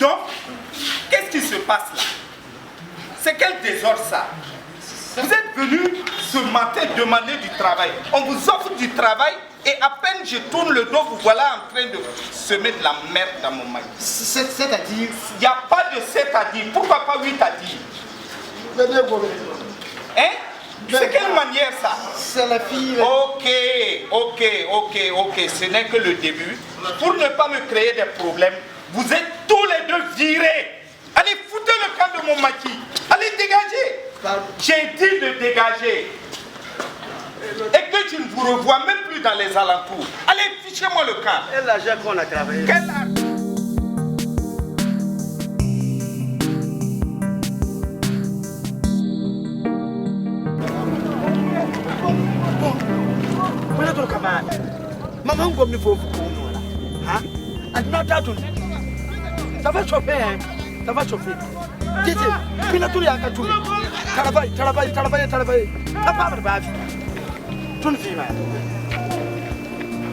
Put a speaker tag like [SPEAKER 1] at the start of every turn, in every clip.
[SPEAKER 1] donc, qu'est-ce qui se passe là? C'est quel désordre ça? Vous êtes venu ce matin demander du travail. On vous offre du travail et à peine je tourne le dos, vous voilà en train de semer de la merde dans mon maïs.
[SPEAKER 2] C'est-à-dire?
[SPEAKER 1] Il n'y a pas de c'est-à-dire. Pourquoi pas 8 à dire? Hein? C'est quelle manière ça?
[SPEAKER 2] C'est la fille.
[SPEAKER 1] Ok. Ce n'est que le début. Pour ne pas me créer des problèmes, vous êtes tous les deux virés. Allez, foutez le camp de mon maquis. Allez, dégagez. J'ai dit de dégager. Et que tu ne vous revois même plus dans les alentours. Allez, fichez-moi le camp.
[SPEAKER 2] Et l'argent qu'on a travaillé.
[SPEAKER 1] Quel argent?
[SPEAKER 2] Maman, comme il faut pour nous là. Hein? Ça va chauffer, hein? Ça va chauffer. Dis, puis la tour est à tout. Travaille. T'as pas de base. Tout le film.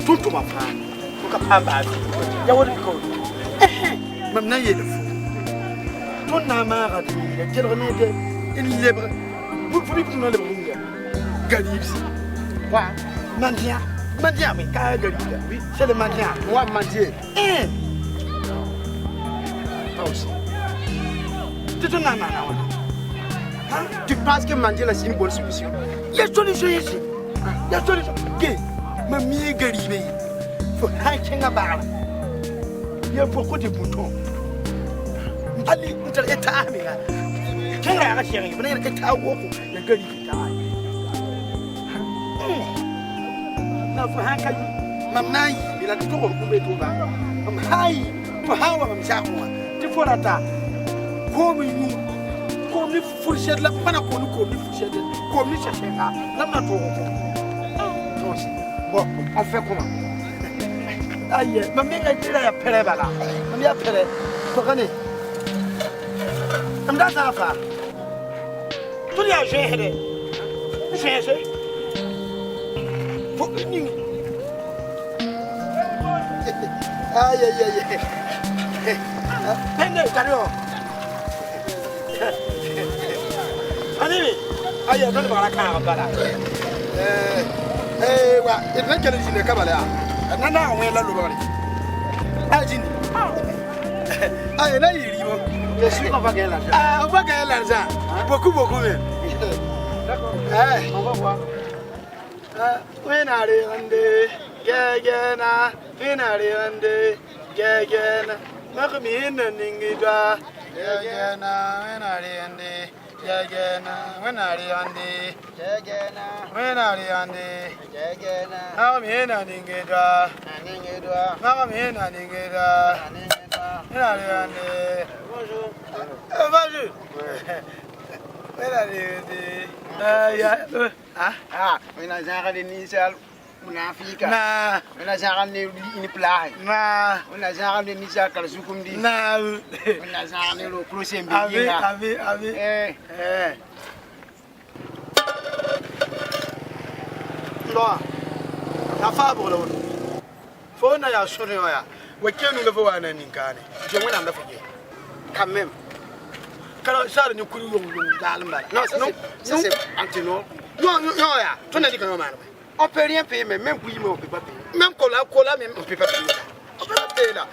[SPEAKER 2] Tout ma femme. Faut qu'à pas base. Y'a what it called. Maintenant, il est le fou. Tout n'a marre de lui. Quel remède? Il est libre. Vous pouvez plus dans le monde. Galibs. Quoi? Mandia, mais Galibs. Oui, c'est le Mandia. Moi, Mandia. Toi aussi. Tu penses que Mandela c'est une bonne solution? Il y a une solution ici. Il y a une solution. Mamie Garibé. Il faut hacker la barre. Il y a beaucoup de boutons. Allez, on te l'état. Quel est la chérie? On est l'état au cours. Il y a Garibé. Il faut hacker. Mamnaï, il a toujours un peu de bas. Mamnaï, pour hawa mamsakoua. Tu faut la ta. Comme nous fourchette là, pas comme nous fourchette, comme nous chercher là, là maintenant bon, on fait comment? Aïe, ma mère a été là, elle a péré là, ma mère a péré, tu connais? On a ça à faire. Tout y a géré, géré. Pour une. Aïe. Pende, carrément. Allez, aïe, donne voir la carte là. Ouais, il n'a qu'à le dire comme là. Nana, on est là le bord. Allez, là il est libre. Je suis on va gagner l'argent. Ah, on va gagner l'argent. Beaucoup même. D'accord. On va voir. When are they on the Gagana? When are they on the Gagana? Makamina Ningida. Gagana, when are they on the Gagana? When are they on the Gagana? When are they on the Gagana? Makamina Ningida. Makamina Ningida. When are they on the Bonjour. Bonjour. When are they on the when I say the initial Munafika. Nah. When I say the reply. Nah. When I say the initial Kalsukumdi. Nah. When I say the closing beginning. Abi. Loa. Na fabo lo. Fo na ya shone ya. Wakenu le fo wa na ninkane. Je wona na fo. Quand même. Quand ça ne coule non. Non, c'est antino. Non, tu n'as dit que non, on ne peut rien payer, mais même pour on ne peut pas payer. Même cola, même on ne peut pas payer. On ne peut pas payer là.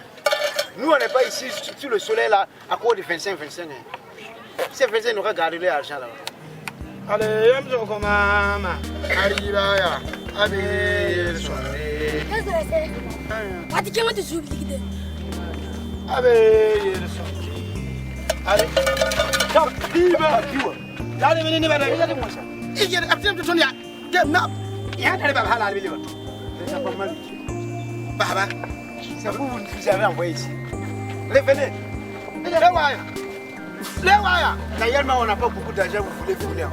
[SPEAKER 2] Nous, on n'est pas ici sur le soleil là, à cause de 25. C'est 25, nous regardons l'argent là. Allez, je me dis comment arrive là. Allez, le soir.
[SPEAKER 3] Qu'est-ce que c'est? Tu as dit que
[SPEAKER 2] Allez, le soir. Allez, ciao, viva. Allez, venez, regardez-moi ça. Il y a absolument tout ça. Il y a un téléphone halal million. C'est pas mal. Baba, c'est vous vous avez envoyé ici. Venez. Les waya. D'ailleurs, on n'a pas beaucoup d'argent, vous voulez venir.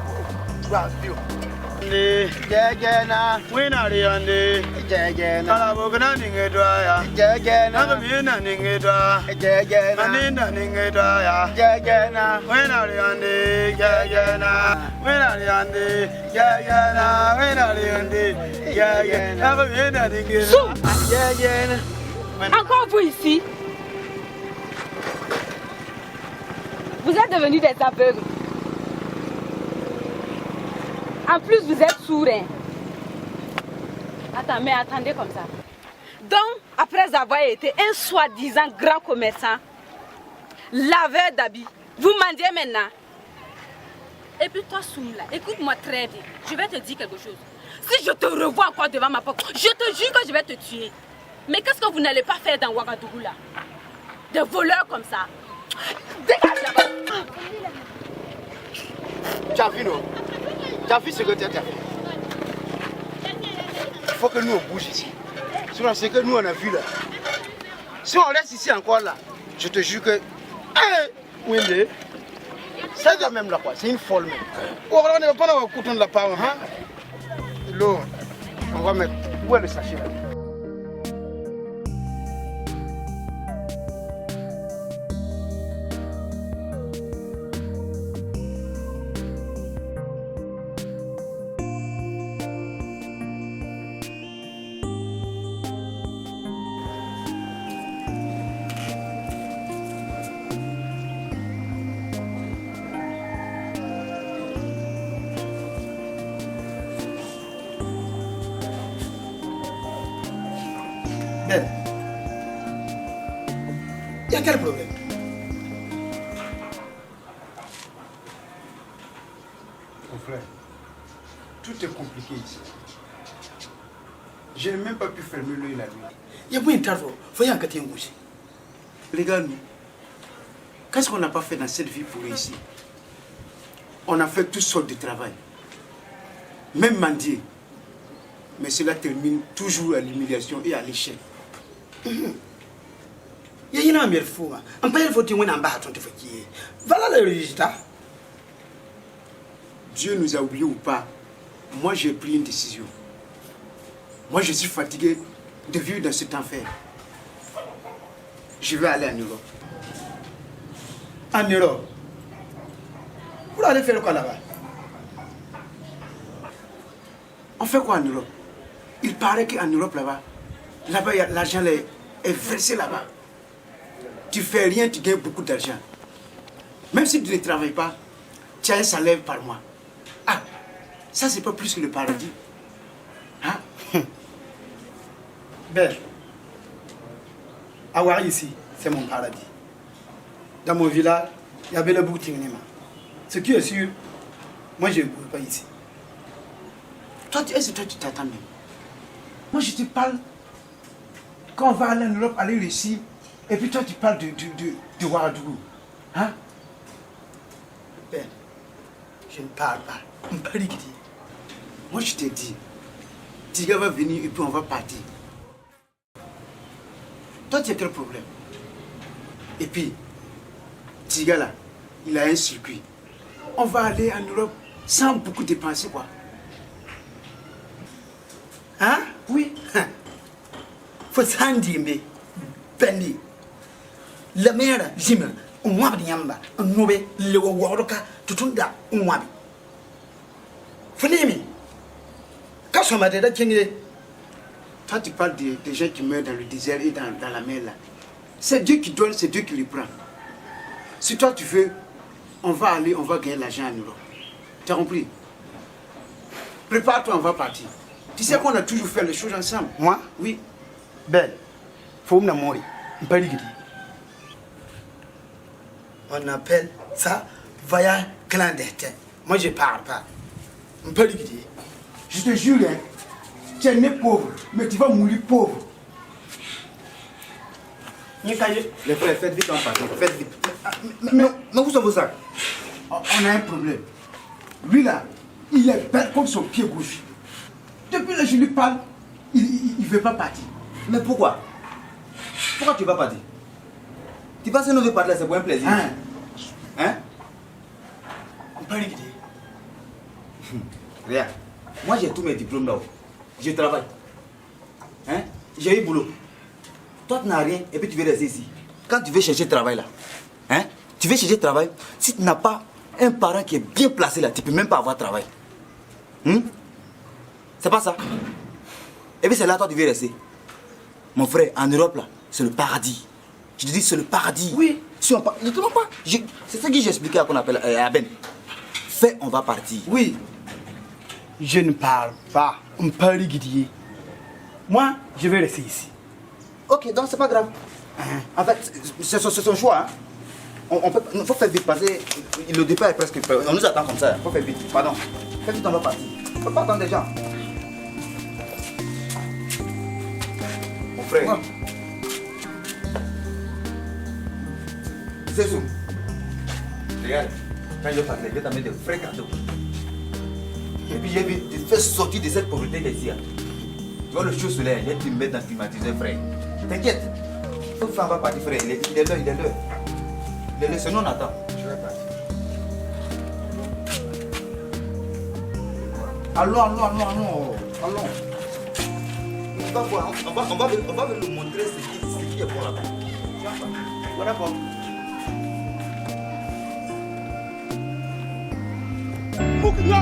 [SPEAKER 2] Gagana, when are they on the Gagana? Bogana Ningedra, Gagana, Ningedra, Gagana, Ningedra, Gagana, when are they on the Gagana? When are they on the Gagana? When are they on the Gagana? Gagana.
[SPEAKER 3] Encore vous ici?
[SPEAKER 4] êtes devenus des aveugles. En plus, vous êtes sourds. Hein. Attends, mais attendez comme ça. Donc, après avoir été un soi-disant grand commerçant, laveur d'habits, vous mendiez maintenant. Et puis toi, Soumla, écoute-moi très bien. Je vais te dire quelque chose. Si je te revois encore devant ma porte, je te jure que je vais te tuer. Mais qu'est-ce que vous n'allez pas faire dans Ouagadougou là? Des voleurs comme ça. Dégage là-bas.
[SPEAKER 2] Tu as vu, non? Tu as vu ce que tu as fait? Il faut que nous on bouge ici. Sinon, ce que nous on a vu là. Si on reste ici encore là, je te jure que. Wende, c'est quand même là quoi, c'est une folle même. Oh, on ne va pas avoir couteau de la part, hein? L'eau, on va mettre. Où est le sachet là? Il y a quel problème? Mon frère, tout est compliqué ici. Je n'ai même pas pu fermer l'œil la nuit. Il y a pas une travaux, faut y en gâter un bouche. Regarde-nous. Qu'est-ce qu'on n'a pas fait dans cette vie pour réussir? On a fait toutes sortes de travail. Même mendier. Mais cela termine toujours à l'humiliation et à l'échec. Il y a un fou. On peut y voter un bâton de fatiguer. Voilà le résultat. Dieu nous a oubliés ou pas, moi j'ai pris une décision. Moi je suis fatigué de vivre dans cet enfer. Je vais aller en Europe. En Europe? Vous allez faire quoi là-bas? On fait quoi en Europe? Il paraît qu'en Europe là-bas, l'argent est versé là-bas. Tu fais rien, tu gagnes beaucoup d'argent. Même si tu ne travailles pas, tu as un salaire par mois. Ah, ça c'est pas plus que le paradis. Hein? Ben, avoir ici, c'est mon paradis. Dans mon village, il y avait le boutique. Ce qui est sûr, moi je ne bouge pas ici. Toi, est-ce que tu t'attends même? Moi je te parle quand on va aller en Europe, aller réussir. Et puis toi tu parles de Ouagadougou. Hein? Ben, je ne parle pas. Moi je t'ai dit, Tiga va venir et puis on va partir. Toi tu as quel problème? Et puis, Tiga là, il a un circuit. On va aller en Europe sans beaucoup dépenser quoi. Hein? Oui. Faut s'en dire, mais, Pendi. La mère, Jim, on va bien yamba, on nobe, le waroka, tout da, on va. Funemi. Quand on m'a dit que toi tu parles des gens qui meurent dans le désert et dans la mer là. C'est Dieu qui donne, c'est Dieu qui les prend. Si toi tu veux, on va aller, on va gagner l'argent en Europe. Tu as compris? Prépare-toi, on va partir. Tu sais qu'on a toujours fait les choses ensemble. Moi? Oui. Ben, faut me mourir. On appelle ça voyage clandestin. Moi je parle pas. Je te jure, hein, tu es né pauvre, mais tu vas mourir pauvre. Les frères, faites vite en parler, faites vite. Mais où sont vos sacs? On a un problème. Lui là, il est bête comme son pied gauche. Depuis que je lui parle, il ne veut pas partir.
[SPEAKER 5] Mais pourquoi? Pourquoi tu vas partir? Tu passes un autre parler, c'est pour un plaisir. Hein?
[SPEAKER 2] On peut l'écouter.
[SPEAKER 5] Regarde, moi j'ai tous mes diplômes là-haut. Je travaille. Hein? J'ai eu boulot. Toi tu n'as rien et puis tu veux rester ici. Quand tu veux chercher travail là, hein? Tu veux chercher travail, si tu n'as pas un parent qui est bien placé là, tu ne peux même pas avoir travail. C'est pas ça. Et puis c'est là toi tu veux rester. Mon frère, en Europe là, c'est le paradis. Je te dis, c'est le paradis.
[SPEAKER 2] Oui.
[SPEAKER 5] Si on part, ne te demande pas. C'est ça que j'ai expliqué à qu'on appelle à Ben. Fais, on va partir.
[SPEAKER 2] Oui. Je ne parle pas. On parle guidier. Moi, je vais rester ici.
[SPEAKER 5] Ok, donc c'est pas grave. En fait, c'est son choix. Hein. Il faut faire vite parce que le départ est presque prêt. On nous attend comme ça. Il faut faire vite. Pardon. Fais vite, on va partir. On ne peut pas attendre des gens. Mon frère. C'est tout. Regarde, quand je vais parler, je vais t'amener de vrais cadeaux. Et puis j'ai vu te faire sortir de cette pauvreté des yeux. Tu vois le chaud soleil, je vais te mettre dans le climatiseur, frère. T'inquiète. Il faut faire un partir, frère. Il est l'heure, il est l'heure. Il est l'heure, sinon on attend. Je vais partir. Allons. On va voir, on va lui montrer ce qui est bon là-bas. Voilà bon.
[SPEAKER 2] Yo,